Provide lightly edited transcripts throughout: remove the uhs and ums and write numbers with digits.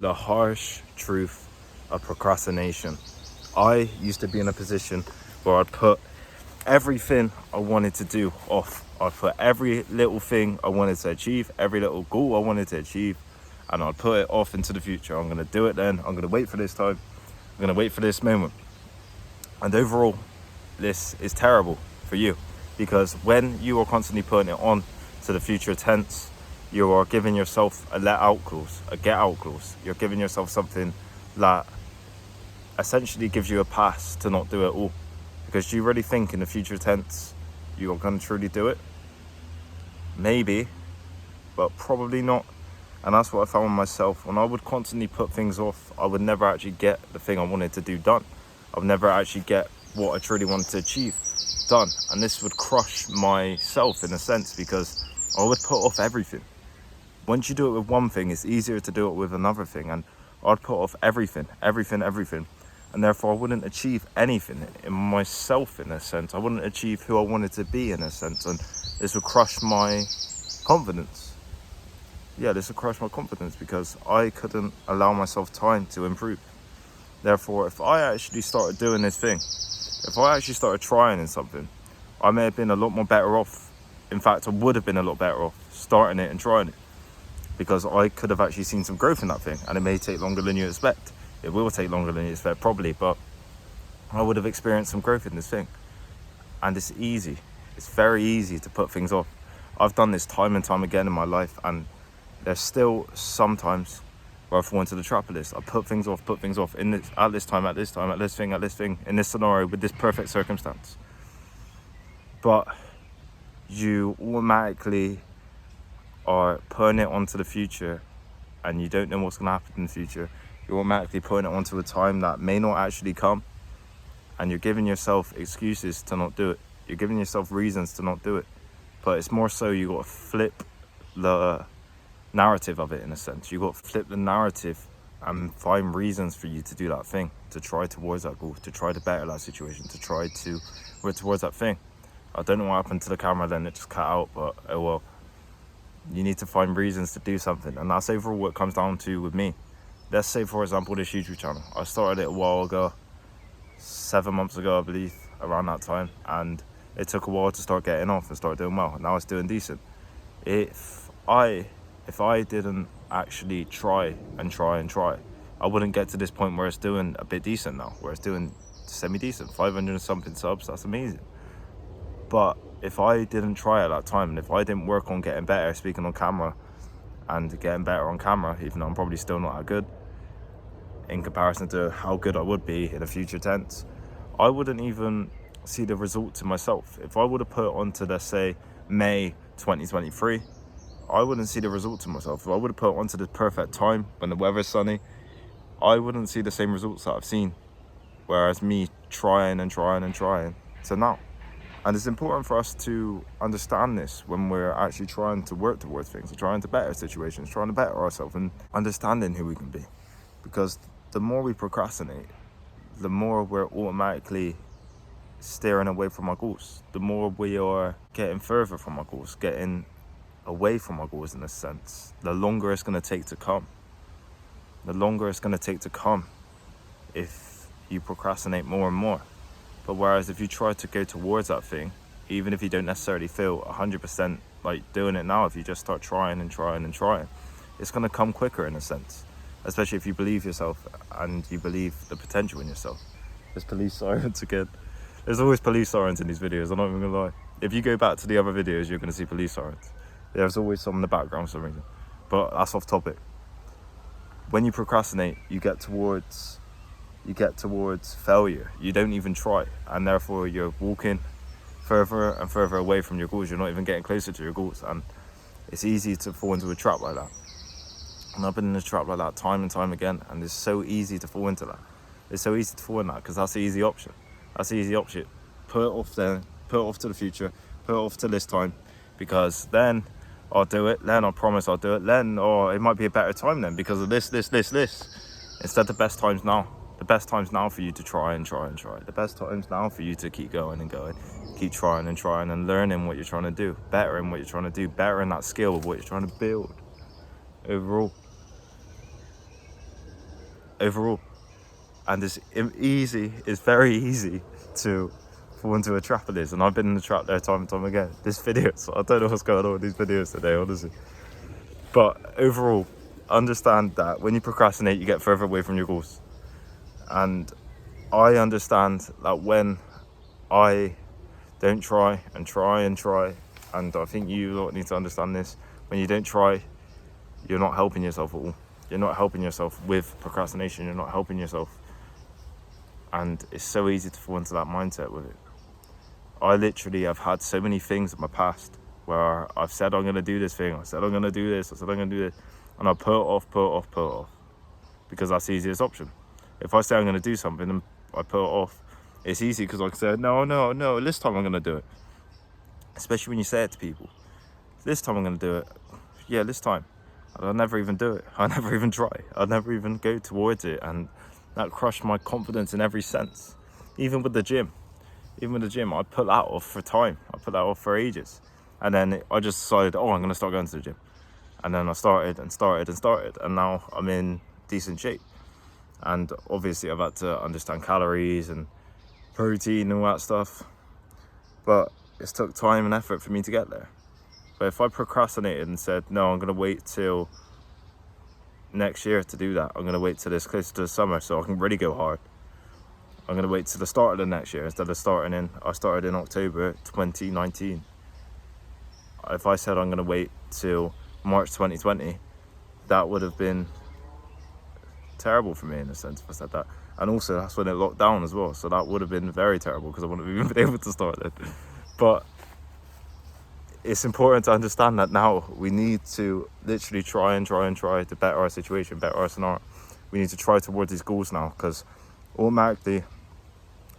The harsh truth of procrastination. I used to be in a position where I'd put everything I wanted to do off. I'd put every little thing I wanted to achieve, every little goal I wanted to achieve, and I'd put it off into the future. I'm going to do it then. I'm going to wait for this time. I'm going to wait for this moment. And overall, this is terrible for you, because when you are constantly putting it on to the future tense, you are giving yourself a let out clause, a get out clause. You're giving yourself something that essentially gives you a pass to not do it all. Because do you really think in the future tense you are going to truly do it? Maybe, but probably not. And that's what I found myself. When I would constantly put things off, I would never actually get the thing I wanted to do done. I would never actually get what I truly wanted to achieve done. And this would crush myself in a sense, because I would put off everything. Once you do it with one thing, it's easier to do it with another thing. And I'd put off everything. And therefore I wouldn't achieve anything in myself in a sense. I wouldn't achieve who I wanted to be in a sense. And this would crush my confidence. This would crush my confidence because I couldn't allow myself time to improve. Therefore, if I actually started doing this thing, if I actually started trying in something, I may have been a lot more better off. In fact, I would have been a lot better off starting it and trying it, because I could have actually seen some growth in that thing. And it may take longer than you expect. It will take longer than you expect, probably, but I would have experienced some growth in this thing. And it's easy. It's very easy to put things off. I've done this time and time again in my life, and there's still sometimes where I fall into the trap of this. I put things off at this time, in this scenario, with this perfect circumstance. But you automatically are putting it onto the future, and you don't know what's going to happen in the future. You're automatically putting it onto a time that may not actually come, and you're giving yourself excuses to not do it. You're giving yourself reasons to not do it. But it's more so you got to flip the narrative of it in a sense. You got to flip the narrative and find reasons for you to do that thing, to try towards that goal, to try to better that situation, to try to work towards that thing. I don't know what happened to the camera then, it just cut out, but oh well. You need to find reasons to do something, and that's overall what it comes down to with me. Let's say, for example, this YouTube channel. I started it a while ago, 7 months ago, I believe, around that time, and it took a while to start getting off and start doing well. Now it's doing decent. If I didn't actually try, I wouldn't get to this point where it's doing a bit decent now, where it's doing semi-decent, 500 and something subs. That's amazing. But if I didn't try at that time, and if I didn't work on getting better, speaking on camera, and getting better on camera, even though I'm probably still not that good in comparison to how good I would be in a future tense, I wouldn't even see the results in myself. If I would have put onto, let's say, May 2023, I wouldn't see the results in myself. If I would have put onto the perfect time when the weather's sunny, I wouldn't see the same results that I've seen. Whereas me trying to now. And it's important for us to understand this when we're actually trying to work towards things, trying to better situations, trying to better ourselves, and understanding who we can be. Because the more we procrastinate, the more we're automatically steering away from our goals. The more we are getting further from our goals, getting away from our goals in a sense, the longer it's going to take to come. The longer it's going to take to come if you procrastinate more and more. But whereas if you try to go towards that thing, even if you don't necessarily feel 100% like doing it now, if you just start trying, it's going to come quicker in a sense. Especially if you believe yourself and you believe the potential in yourself. There's police sirens again. There's always police sirens in these videos, I'm not even going to lie. If you go back to the other videos, you're going to see police sirens. There's always some in the background for some reason. But that's off topic. When you procrastinate, you get towards failure. You don't even try, and therefore you're walking further and further away from your goals. You're not even getting closer to your goals, and it's easy to fall into a trap like that. And I've been in a trap like that time and time again, and it's so easy to fall into that. It's so easy to fall in that because that's the easy option. Put it off then, put it off to the future, put it off to this time, because then I'll do it, then I promise I'll do it, then it might be a better time then because of this. Instead, the best time's now. The best time's now for you to try. The best time's now for you to keep going, keep trying and learning what you're trying to do, bettering what you're trying to do, bettering that skill of what you're trying to build overall. overall. And it's very easy to fall into a trap of this. And I've been in the trap there time and time again. This video, so I don't know what's going on with these videos today, honestly. But overall, understand that when you procrastinate, you get further away from your goals. And I understand that when I don't try, and I think you lot need to understand this, when you don't try, you're not helping yourself at all. You're not helping yourself with procrastination, you're not helping yourself. And it's so easy to fall into that mindset with it. I literally have had so many things in my past where I've said I'm going to do this thing, I said I'm going to do this, I said I'm going to do this, and I put it off, because that's the easiest option. If I say I'm going to do something and I put it off, it's easy because I can say, no, this time I'm going to do it. Especially when you say it to people. This time I'm going to do it. Yeah, this time. And I'll never even do it. I'll never even try. I'll never even go towards it. And that crushed my confidence in every sense. Even with the gym, I put that off for time. I put that off for ages. And then I just decided, I'm going to start going to the gym. And then I started. And now I'm in decent shape. And obviously I've had to understand calories and protein and all that stuff. But it's took time and effort for me to get there. But if I procrastinated and said, no, I'm going to wait till next year to do that. I'm going to wait till this close to the summer so I can really go hard. I'm going to wait till the start of the next year instead of I started in October 2019. If I said I'm going to wait till March 2020, that would have been terrible for me in a sense if I said that. And also that's when it locked down as well, so that would have been very terrible because I wouldn't have even been able to start then. But it's important to understand that now we need to literally try to better our situation, better our scenario. We need to try towards these goals now, because automatically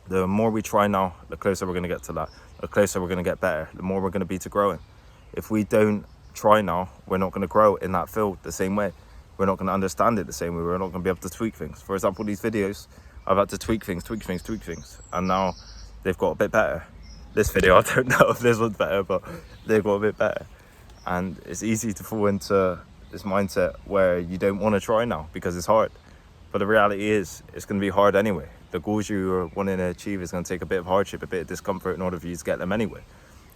the more we try now, the closer we're going to get to that, the closer we're going to get better, the more we're going to be to growing. If we don't try now, we're not going to grow in that field the same way. We're not going to understand it the same way. We're not going to be able to tweak things. For example, these videos, I've had to tweak things, and now they've got a bit better. This video, I don't know if this one's better, but they've got a bit better. And it's easy to fall into this mindset where you don't want to try now because it's hard. But the reality is, it's going to be hard anyway. The goals you are wanting to achieve is going to take a bit of hardship, a bit of discomfort in order for you to get them anyway.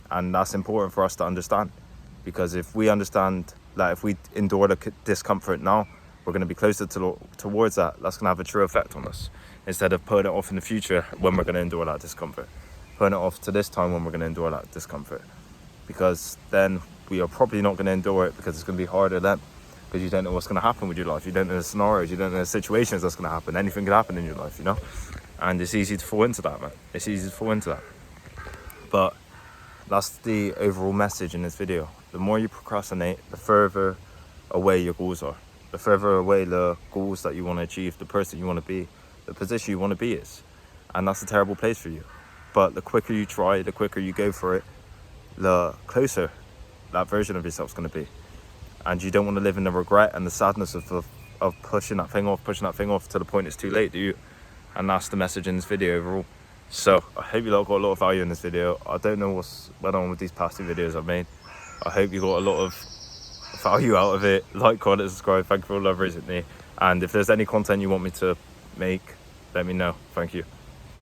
And that's important for us to understand. Because if we understand that if we endure the discomfort now, we're going to be closer towards that. That's going to have a true effect on us. Instead of putting it off in the future when we're going to endure that discomfort. Putting it off to this time when we're going to endure that discomfort. Because then we are probably not going to endure it because it's going to be harder then. Because you don't know what's going to happen with your life. You don't know the scenarios. You don't know the situations that's going to happen. Anything could happen in your life, you know. And it's easy to fall into that, man. It's easy to fall into that. But that's the overall message in this video. The more you procrastinate, the further away your goals are. The further away the goals that you want to achieve, the person you want to be, the position you want to be is. And that's a terrible place for you. But the quicker you try, the quicker you go for it, the closer that version of yourself is going to be. And you don't want to live in the regret and the sadness of pushing that thing off to the point it's too late, do you? And that's the message in this video overall. So I hope you lot got a lot of value in this video. I don't know what's went on with these past two videos I've made. I hope you got a lot of value out of it. Like, comment, subscribe. Thank you for all love recently. And if there's any content you want me to make, let me know. Thank you.